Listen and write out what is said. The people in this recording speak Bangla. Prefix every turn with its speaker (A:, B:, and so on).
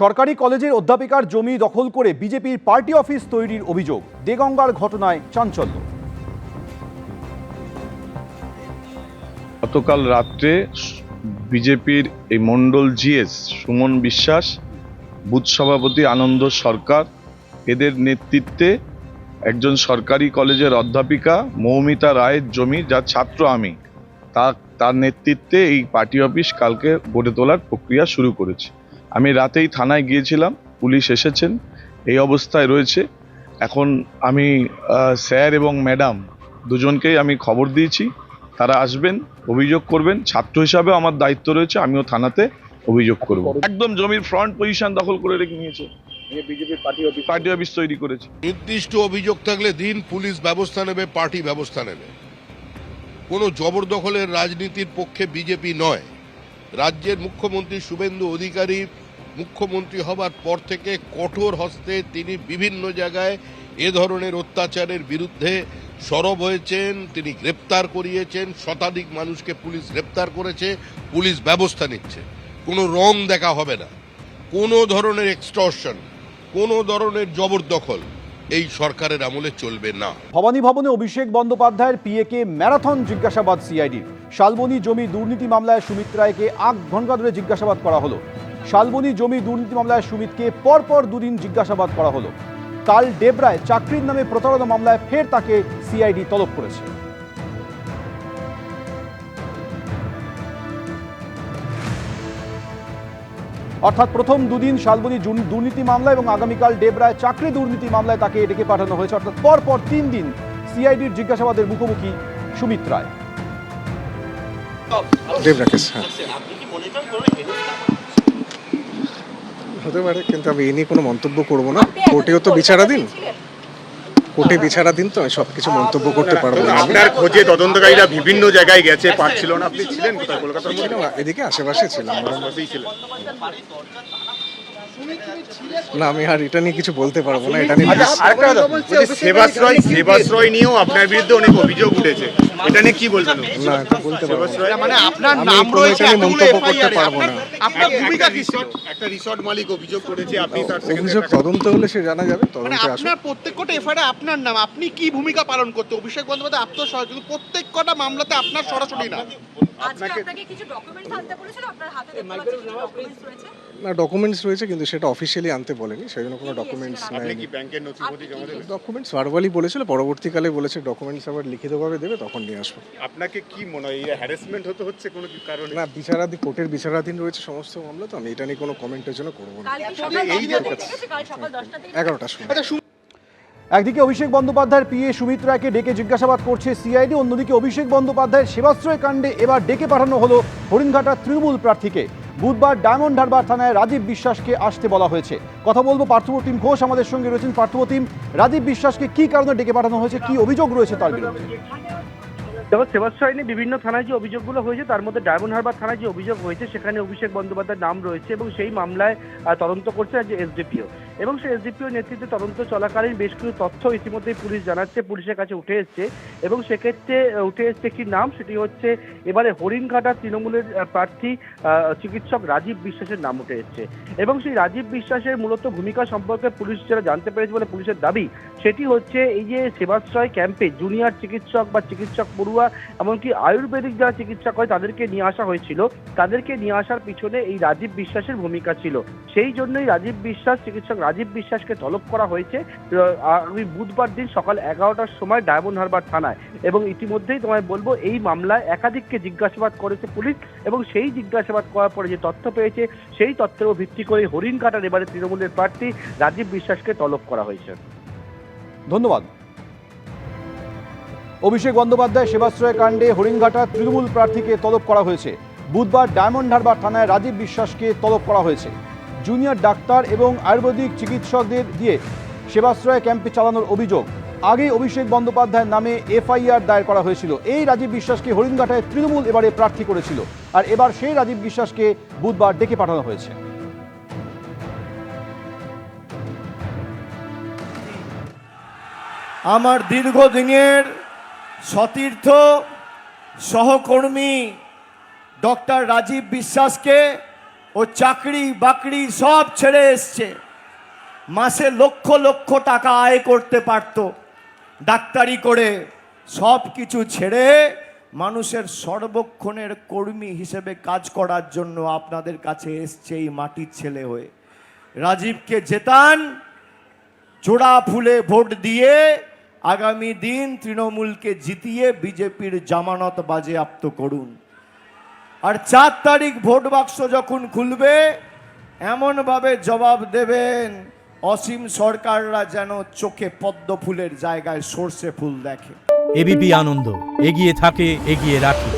A: সরকারি কলেজের অধ্যাপিকার জমি দখল করে বিজেপির পার্টি অফিস তৈরির অভিযোগ। দেগঙ্গার ঘটনায় চাঞ্চল্য।
B: গতকাল রাত্রে বিজেপির এই মণ্ডল জিএস সুমন বিশ্বাস, বুথ সভাপতি আনন্দ সরকার, এদের নেতৃত্বে একজন সরকারি কলেজের অধ্যাপিকা মৌমিতা রায়ের জমি, যার ছাত্র আমি, তার নেতৃত্বে এই পার্টি অফিস কালকে গড়ে তোলার প্রক্রিয়া শুরু করেছে। আমি রাতেই থানায় গিয়েছিলাম, পুলিশ এসেছেন, এই অবস্থায় রয়েছে। এখন আমি স্যার এবং ম্যাডাম দুজনকেই আমি খবর দিয়েছি, তারা আসবেন, অভিযোগ করবেন। ছাত্র হিসাবে আমার দায়িত্ব রয়েছে, আমিও থানাতে অভিযোগ করব। একদম জমির ফ্রন্ট পজিশন দখল করে রেখে নিয়েছে, বিজেপির পার্টি অফিস তৈরি করেছে।
C: নির্দিষ্ট অভিযোগ থাকলে দিন, পুলিশ ব্যবস্থা নেবে, পার্টি ব্যবস্থা নেবে। কোনো জবরদখলের রাজনীতির পক্ষে বিজেপি নয়। রাজ্যের মুখ্যমন্ত্রী শুভেন্দু অধিকারী মুখ্যমন্ত্রী হবার পর থেকে কঠোর হস্তে তিনি বিভিন্ন জায়গায় এ ধরনের অত্যাচারের বিরুদ্ধে সরব হয়েছেন। তিনি গ্রেপ্তার করিয়েছেন, শতাধিক মানুষকে পুলিশ গ্রেপ্তার করেছে, পুলিশ ব্যবস্থা নিচ্ছে। কোনো রং দেখা হবে না, কোনো ধরনের এক্সটর্শন, কোনো ধরনের জবরদখল এই সরকারের আমলে চলবে না।
A: ভবানী ভবনে অভিষেক বন্দ্যোপাধ্যায়ের পিএকে ম্যারাথন জিজ্ঞাসাবাদ সিআইডির। শালবনী জমি দুর্নীতি মামলায় সুমিত রায়কে 8 ঘণ্টা ধরে জিজ্ঞাসাবাদ করা হলো। শালবনী জমি দুর্নীতি মামলায় সুমিতকে পরপর দুদিন জিজ্ঞাসাবাদ করা হলো। কাল ডেবরায় চাকরির নামে প্রতারণা মামলায় ফের তাকে সিআইডি তলব করেছে। অর্থাৎ প্রথম দুদিন শালবনী দুর্নীতি মামলা এবং আগামীকাল ডেবরায় চাকরি দুর্নীতি মামলায় তাকে ডেকে পাঠানো হয়েছে। অর্থাৎ পরপর 3 দিন সিআইডির জিজ্ঞাসাবাদের মুখোমুখি সুমিত রায়।
D: হতে পারে, কিন্তু আমি এ নিয়ে কোনো মন্তব্য করবো না। কোর্টেও তো বিচারাধীন, কোর্টে বিচারাধীন, তো আমি সবকিছু মন্তব্য করতে পারবো না।
E: আপনার খোঁজে তদন্তকারীরা বিভিন্ন জায়গায় গেছে, পাচ্ছিল না। আপনি ছিলেন কোথায়? কলকাতার মধ্যে?
D: এদিকে আশেপাশে ছিলাম। না, আমি আর এটা নিয়ে কিছু বলতে পারবো না। এটা নিয়ে
E: সেবাশ্রয় নিয়েও আপনার বিরুদ্ধে অনেক অভিযোগ উঠেছে, এটা নিয়ে কি বলবেন?
D: না, এটা বলতে পারবো না।
E: মানে আপনার
D: আমি
E: নাম রয়েছে,
D: মন্তব্য করতে পারবো না।
E: আপনার ভূমিকা কি ছিল? একটা রিসর্ট মালিক অভিযোগ করেছে, আপনি তার
D: অভিযোগ তদন্ত হলে সে জানা যাবে। তদন্তে আসুন।
F: আপনার প্রত্যেকটা এফআইআর আপনার নাম, আপনি কি ভূমিকা পালন করতে? অভিষেক বন্দ্যোপাধ্যায় আত্মসহায়ক, কিন্তু প্রত্যেকটা মামলাতে আপনার সরাসরি না।
G: আপনাকে কিছু ডকুমেন্টস আনতে বলেছিল, আপনার হাতে ডকুমেন্টস রয়েছে?
D: না, ডকুমেন্টস রয়েছে, কিন্তু সেটা অফিসিয়ালি আনতে বলেনি, সেই জন্য কোনো ডকুমেন্টস নাই।
E: কি ব্যাংকের নথিপত্র জমা দেবেন?
D: ডকুমেন্টস ভার্বালি বলেছিল, পরবর্তীকালে বলেছে ডকুমেন্টস আবার লিখিতভাবে দেবে, তখন নিয়ে আসবো।
E: আপনাকে কি মনে হয় এই হ্যারাসমেন্ট হচ্ছে কোনো কারণে?
D: না, বিচারাধীন, কোর্টের বিচারাধীন রয়েছে সমস্ত মামলা, তো আমি এটা নিয়ে কোনো কমেন্টের জন্য করবো না।
G: কাল সকাল 10টা থেকে
D: 11টার সময়।
A: একদিকে অভিষেক বন্দ্যোপাধ্যায়ের পিএ সুমিত রায়কে ডেকে জিজ্ঞাসাবাদ করছে সিআইডি, অন্যদিকে অভিষেক বন্দ্যোপাধ্যায়ের সেবাশ্রয় কাণ্ডে এবার ডেকে পাঠানো হলো হরিণঘাটার তৃণমূল প্রার্থীকে। বুধবার ডায়মন্ড হারবার থানায় রাজীব বিশ্বাসকে আসতে বলা হয়েছে। কথা বলবো পার্থপ্রতিম ঘোষ আমাদের সঙ্গে রয়েছেন। পার্থপ্রতিম, রাজীব বিশ্বাসকে কি কারণে ডেকে পাঠানো হয়েছে, কি অভিযোগ রয়েছে তার বিরুদ্ধে?
H: দেখো, সেবাশ্রয় নিয়ে বিভিন্ন থানায় যে অভিযোগগুলো হয়েছে তার মধ্যে ডায়মন্ড হারবার থানায় যে অভিযোগ হয়েছে সেখানে অভিষেক বন্দ্যোপাধ্যায়ের নাম রয়েছে এবং সেই মামলায় তদন্ত করছে যে এসডিপিও, এবং সেই এসডিপিও নেতৃত্বে তদন্ত চলাকালীন বেশ কিছু তথ্য ইতিমধ্যেই পুলিশ জানাচ্ছে, পুলিশের কাছে উঠে এসছে। এবং সেক্ষেত্রে উঠে এসছে একটি নাম, সেটি হচ্ছে এবারে হরিণঘাটা তৃণমূলের প্রার্থী চিকিৎসক রাজীব বিশ্বাসের নাম উঠে এসছে। এবং সেই রাজীব বিশ্বাসের মূলত ভূমিকা সম্পর্কে পুলিশ যারা জানতে পেরেছে বলে পুলিশের দাবি, সেটি হচ্ছে এই যে সেবাশ্রয় ক্যাম্পে জুনিয়র চিকিৎসক বা চিকিৎসক পড়ুয়া, এমনকি আয়ুর্বেদিক যারা চিকিৎসক হয় তাদেরকে নিয়ে আসা হয়েছিল। তাদেরকে নিয়ে আসার পিছনে এই রাজীব বিশ্বাসের ভূমিকা ছিল। সেই জন্যই রাজীব বিশ্বাস, চিকিৎসক রাজীব বিশ্বাসকে তলব করা হয়েছে আগামী বুধবার দিন সকাল 11টার সময় ডায়মন্ড হারবার থানায়। এবং ইতিমধ্যেই তোমায় বলবো, এই মামলায় একাধিককে জিজ্ঞাসাবাদ করেছে পুলিশ, এবং সেই জিজ্ঞাসাবাদ করার পরে যে তথ্য পেয়েছে সেই তথ্যের উপর ভিত্তি করে হরিণঘাটার এবারে তৃণমূলের প্রার্থী রাজীব বিশ্বাসকে তলব করা হয়েছে।
A: ধন্যবাদ। অভিষেক বন্দ্যোপাধ্যায় সেবাশ্রয় কাণ্ডে হরিণঘাটা তৃণমূল প্রার্থীকে তলব করা হয়েছে। বুধবার ডায়মন্ড হারবার থানায় রাজীব বিশ্বাসকে তলব করা হয়েছে। জুনিয়র ডাক্তার এবং আয়ুর্বেদিক চিকিৎসকদের দিয়ে সেবাশ্রয় ক্যাম্পে চালানোর অভিযোগ। আগে অভিষেক বন্দ্যোপাধ্যায়ের নামে এফআইআর দায়ের করা হয়েছিল। এই রাজীব বিশ্বাসকে হরিণঘাটায় তৃণমূল এবারে প্রার্থী করেছিল, আর এবার সেই রাজীব বিশ্বাসকে বুধবার ডেকে পাঠানো হয়েছে।
I: আমার দীর্ঘদিনের সতীর্থ সহকর্মী ডক্টর রাজীব বিশ্বাসকে ও চাকরি বাকরি সব ছেড়ে এসছে, মাসে লক্ষ লক্ষ টাকা আয় করতে পারত, ডাক্তারি করে সব কিছু ছেড়ে মানুষের সর্বক্ষণের কর্মী হিসেবে কাজ করার জন্য আপনাদের কাছে এসছে এই মাটির ছেলে হয়ে। রাজীবকে জেতান, জোড়া ফুলে ভোট দিয়ে আগামী দিন তৃণমূলকে জিতিয়ে বিজেপির জামানত বাজেয়াপ্ত করুন। আর 4 তারিখ ভোট বাক্স যখন খুলবে এমনভাবে জবাব দেবেন অসীম সরকাররা যেন চোখে পদ্ম ফুলের জায়গায় সর্ষে ফুল দেখে।
J: এবিপি আনন্দ, এগিয়ে থাকে, এগিয়ে রাখে।